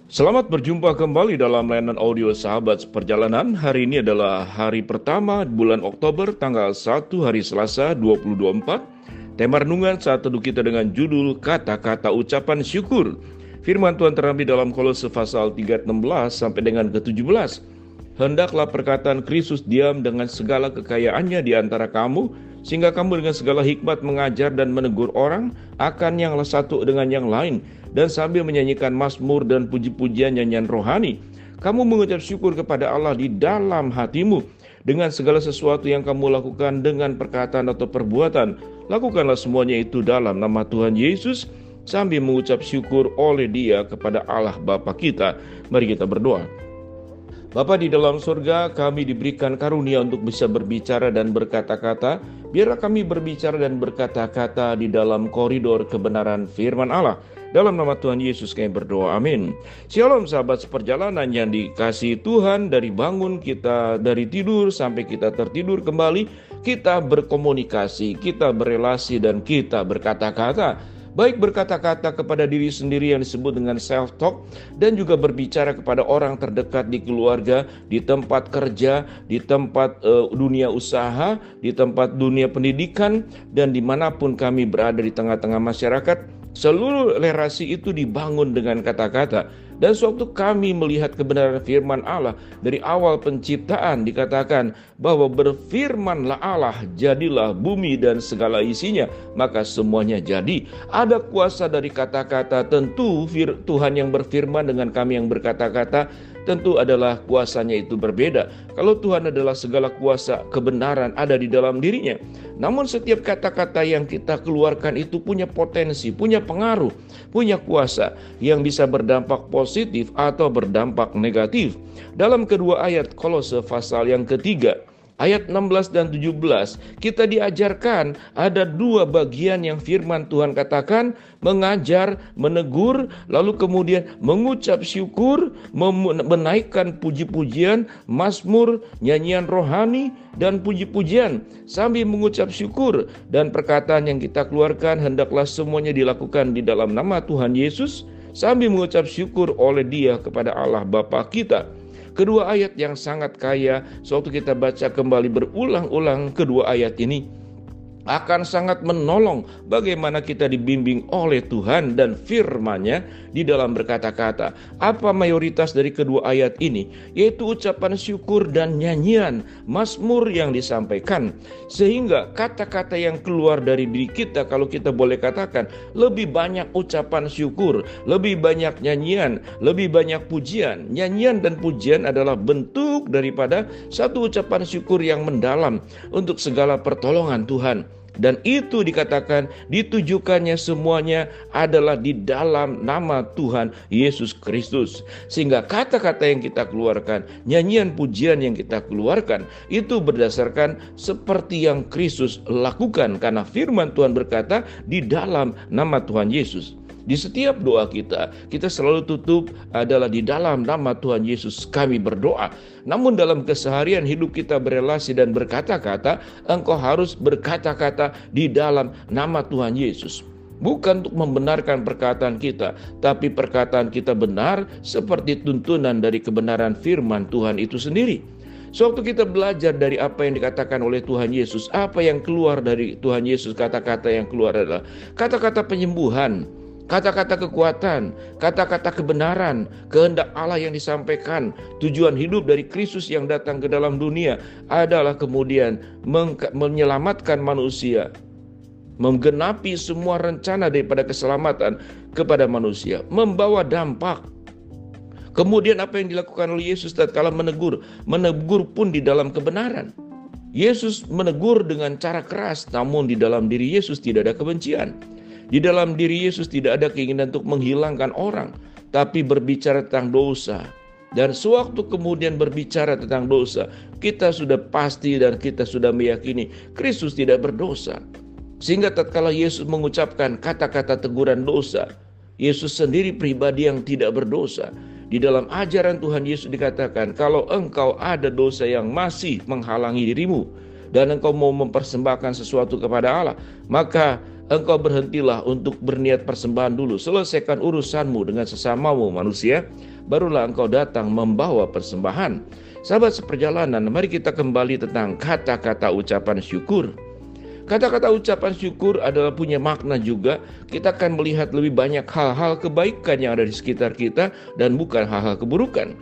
Selamat berjumpa kembali dalam layanan audio Sahabat Seperjalanan. Hari ini adalah hari pertama bulan Oktober, tanggal 1 hari Selasa 2024. Tema renungan saat teduh kita dengan judul Kata-kata Ucapan Syukur. Firman Tuhan terambil dalam Kolose pasal 3:16 sampai dengan ke-17. Hendaklah perkataan Kristus diam dengan segala kekayaannya di antara kamu, sehingga kamu dengan segala hikmat mengajar dan menegur orang akan yang satu dengan yang lain, dan sambil menyanyikan mazmur dan puji-pujian nyanyian rohani, kamu mengucap syukur kepada Allah di dalam hatimu. Dengan segala sesuatu yang kamu lakukan dengan perkataan atau perbuatan, lakukanlah semuanya itu dalam nama Tuhan Yesus, sambil mengucap syukur oleh Dia kepada Allah Bapa kita. Mari kita berdoa. Bapa di dalam surga, kami diberikan karunia untuk bisa berbicara dan berkata-kata. Biarlah kami berbicara dan berkata-kata di dalam koridor kebenaran firman Allah. Dalam nama Tuhan Yesus kami berdoa, amin. Shalom sahabat seperjalanan yang dikasihi Tuhan. Dari bangun kita, dari tidur sampai kita tertidur kembali, kita berkomunikasi, kita berelasi, dan kita berkata-kata. Baik berkata-kata kepada diri sendiri yang disebut dengan self-talk, dan juga berbicara kepada orang terdekat di keluarga, di tempat kerja, di tempat dunia usaha, di tempat dunia pendidikan, dan dimanapun kami berada di tengah-tengah masyarakat. Seluruh relasi itu dibangun dengan kata-kata. Dan sewaktu kami melihat kebenaran firman Allah, dari awal penciptaan dikatakan bahwa berfirmanlah Allah, jadilah bumi dan segala isinya, maka semuanya jadi. Ada kuasa dari kata-kata. Tentu Tuhan yang berfirman dengan kami yang berkata-kata, tentu adalah kuasanya itu berbeda. Kalau Tuhan adalah segala kuasa, kebenaran ada di dalam dirinya. Namun setiap kata-kata yang kita keluarkan itu punya potensi, punya pengaruh, punya kuasa yang bisa berdampak positif atau berdampak negatif. Dalam kedua ayat Kolose pasal yang ketiga, ayat 16 dan 17, kita diajarkan ada dua bagian yang firman Tuhan katakan, mengajar, menegur, lalu kemudian mengucap syukur, menaikkan puji-pujian, mazmur, nyanyian rohani, dan puji-pujian. Sambil mengucap syukur dan perkataan yang kita keluarkan, hendaklah semuanya dilakukan di dalam nama Tuhan Yesus, sambil mengucap syukur oleh Dia kepada Allah Bapa kita. Kedua ayat yang sangat kaya, sewaktu kita baca kembali berulang-ulang kedua ayat ini, akan sangat menolong bagaimana kita dibimbing oleh Tuhan dan firman-Nya di dalam berkata-kata. Apa mayoritas dari kedua ayat ini? Yaitu ucapan syukur dan nyanyian, mazmur yang disampaikan. Sehingga kata-kata yang keluar dari diri kita, kalau kita boleh katakan, lebih banyak ucapan syukur, lebih banyak nyanyian, lebih banyak pujian. Nyanyian dan pujian adalah bentuk daripada satu ucapan syukur yang mendalam untuk segala pertolongan Tuhan. Dan itu dikatakan ditujukannya semuanya adalah di dalam nama Tuhan Yesus Kristus. Sehingga kata-kata yang kita keluarkan, nyanyian pujian yang kita keluarkan, itu berdasarkan seperti yang Kristus lakukan. Karena firman Tuhan berkata di dalam nama Tuhan Yesus. Di setiap doa kita selalu tutup adalah di dalam nama Tuhan Yesus kami berdoa. Namun dalam keseharian hidup kita berelasi dan berkata-kata, engkau harus berkata-kata di dalam nama Tuhan Yesus. Bukan untuk membenarkan perkataan kita, tapi perkataan kita benar seperti tuntunan dari kebenaran firman Tuhan itu sendiri. Sewaktu kita belajar dari apa yang dikatakan oleh Tuhan Yesus, apa yang keluar dari Tuhan Yesus, kata-kata yang keluar adalah kata-kata penyembuhan, kata-kata kekuatan, kata-kata kebenaran, kehendak Allah yang disampaikan. Tujuan hidup dari Kristus yang datang ke dalam dunia adalah kemudian menyelamatkan manusia, menggenapi semua rencana daripada keselamatan kepada manusia, membawa dampak. Kemudian apa yang dilakukan oleh Yesus tatkala menegur pun di dalam kebenaran. Yesus menegur dengan cara keras, namun di dalam diri Yesus tidak ada kebencian. Di dalam diri Yesus tidak ada keinginan untuk menghilangkan orang, tapi berbicara tentang dosa. Dan sewaktu kemudian berbicara tentang dosa, kita sudah pasti dan kita sudah meyakini Kristus tidak berdosa. Sehingga tatkala Yesus mengucapkan kata-kata teguran dosa, Yesus sendiri pribadi yang tidak berdosa. Di dalam ajaran Tuhan Yesus dikatakan, kalau engkau ada dosa yang masih menghalangi dirimu, dan engkau mau mempersembahkan sesuatu kepada Allah, maka engkau berhentilah untuk berniat persembahan dulu. Selesaikan urusanmu dengan sesamamu manusia, barulah engkau datang membawa persembahan. Sahabat seperjalanan, mari kita kembali tentang kata-kata ucapan syukur. Kata-kata ucapan syukur adalah punya makna juga. Kita akan melihat lebih banyak hal-hal kebaikan yang ada di sekitar kita dan bukan hal-hal keburukan.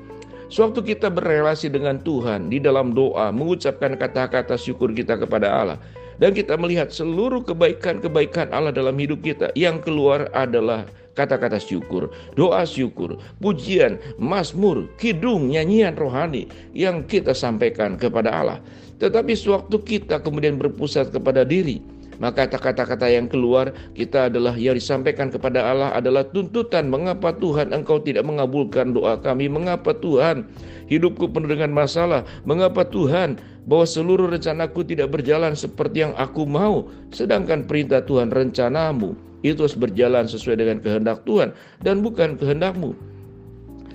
Sewaktu kita berrelasi dengan Tuhan di dalam doa, mengucapkan kata-kata syukur kita kepada Allah, dan kita melihat seluruh kebaikan-kebaikan Allah dalam hidup kita, yang keluar adalah kata-kata syukur, doa syukur, pujian, mazmur, kidung, nyanyian rohani yang kita sampaikan kepada Allah. Tetapi sewaktu kita kemudian berpusat kepada diri, maka kata-kata yang keluar kita adalah yang disampaikan kepada Allah adalah tuntutan. Mengapa Tuhan engkau tidak mengabulkan doa kami? Mengapa Tuhan hidupku penuh dengan masalah? Mengapa Tuhan bahwa seluruh rencanaku tidak berjalan seperti yang aku mau? Sedangkan perintah Tuhan, rencanamu itu harus berjalan sesuai dengan kehendak Tuhan dan bukan kehendakmu.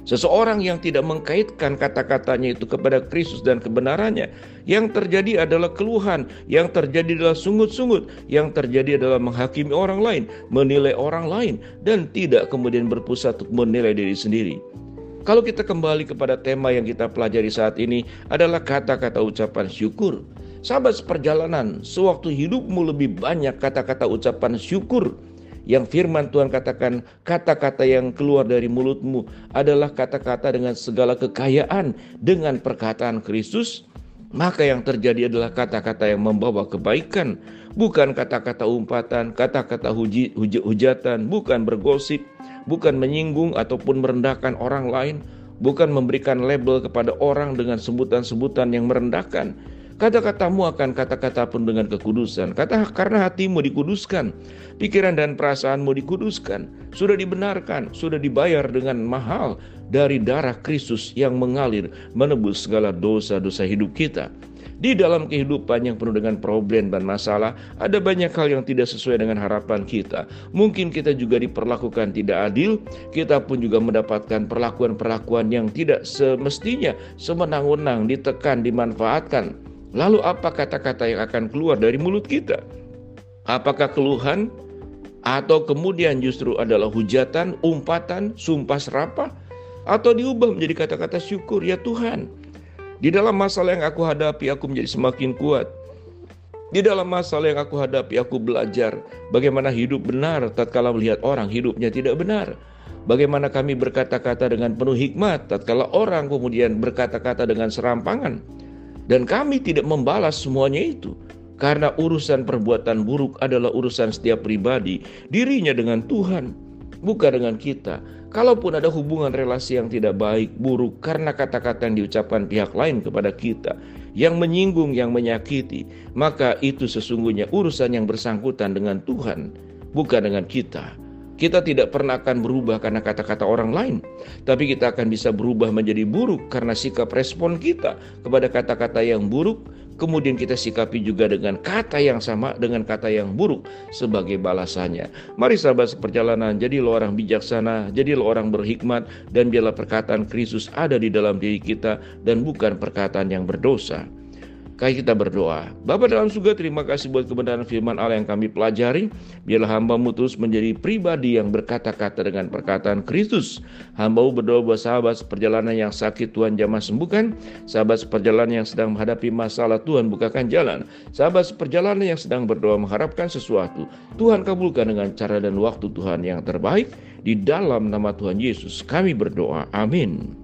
Seseorang yang tidak mengkaitkan kata-katanya itu kepada Kristus dan kebenarannya, yang terjadi adalah keluhan, yang terjadi adalah sungut-sungut, yang terjadi adalah menghakimi orang lain, menilai orang lain, dan tidak kemudian berpusat untuk menilai diri sendiri. Kalau kita kembali kepada tema yang kita pelajari saat ini adalah kata-kata ucapan syukur. Sahabat seperjalanan, sewaktu hidupmu lebih banyak kata-kata ucapan syukur, yang firman Tuhan katakan, kata-kata yang keluar dari mulutmu adalah kata-kata dengan segala kekayaan, dengan perkataan Kristus, maka yang terjadi adalah kata-kata yang membawa kebaikan, bukan kata-kata umpatan, kata-kata hujatan, bukan bergosip, bukan menyinggung ataupun merendahkan orang lain, bukan memberikan label kepada orang dengan sebutan-sebutan yang merendahkan. Kata-katamu akan kata-kata pun dengan kekudusan. Karena hatimu dikuduskan, pikiran dan perasaanmu dikuduskan, sudah dibenarkan, sudah dibayar dengan mahal dari darah Kristus yang mengalir menebus segala dosa-dosa hidup kita. Di dalam kehidupan yang penuh dengan problem dan masalah, ada banyak hal yang tidak sesuai dengan harapan kita. Mungkin kita juga diperlakukan tidak adil, kita pun juga mendapatkan perlakuan-perlakuan yang tidak semestinya, semenang-wenang, ditekan, dimanfaatkan. Lalu apa kata-kata yang akan keluar dari mulut kita? Apakah keluhan? Atau kemudian justru adalah hujatan, umpatan, sumpah serapah? Atau diubah menjadi kata-kata syukur? Ya Tuhan, di dalam masalah yang aku hadapi, aku menjadi semakin kuat. Di dalam masalah yang aku hadapi, aku belajar bagaimana hidup benar tatkala melihat orang hidupnya tidak benar. Bagaimana kami berkata-kata dengan penuh hikmat tatkala orang kemudian berkata-kata dengan serampangan. Dan kami tidak membalas semuanya itu. Karena urusan perbuatan buruk adalah urusan setiap pribadi, dirinya dengan Tuhan, bukan dengan kita. Kalaupun ada hubungan relasi yang tidak baik, buruk, karena kata-kata yang diucapkan pihak lain kepada kita, yang menyinggung, yang menyakiti, maka itu sesungguhnya urusan yang bersangkutan dengan Tuhan, bukan dengan kita. Kita tidak pernah akan berubah karena kata-kata orang lain, tapi kita akan bisa berubah menjadi buruk karena sikap respon kita kepada kata-kata yang buruk. Kemudian kita sikapi juga dengan kata yang sama, dengan kata yang buruk sebagai balasannya. Mari sahabat seperjalanan, jadilah orang bijaksana, jadilah orang berhikmat, dan biarlah perkataan Kristus ada di dalam diri kita dan bukan perkataan yang berdosa. Kali kita berdoa. Bapa dalam surga, terima kasih buat kebenaran firman Allah yang kami pelajari. Biarlah hamba-Mu terus menjadi pribadi yang berkata-kata dengan perkataan Kristus. Hamba-Mu berdoa buat sahabat seperjalanan yang sakit, Tuhan jamah sembuhkan. Sahabat seperjalanan yang sedang menghadapi masalah, Tuhan bukakan jalan. Sahabat seperjalanan yang sedang berdoa mengharapkan sesuatu, Tuhan kabulkan dengan cara dan waktu Tuhan yang terbaik. Di dalam nama Tuhan Yesus kami berdoa. Amin.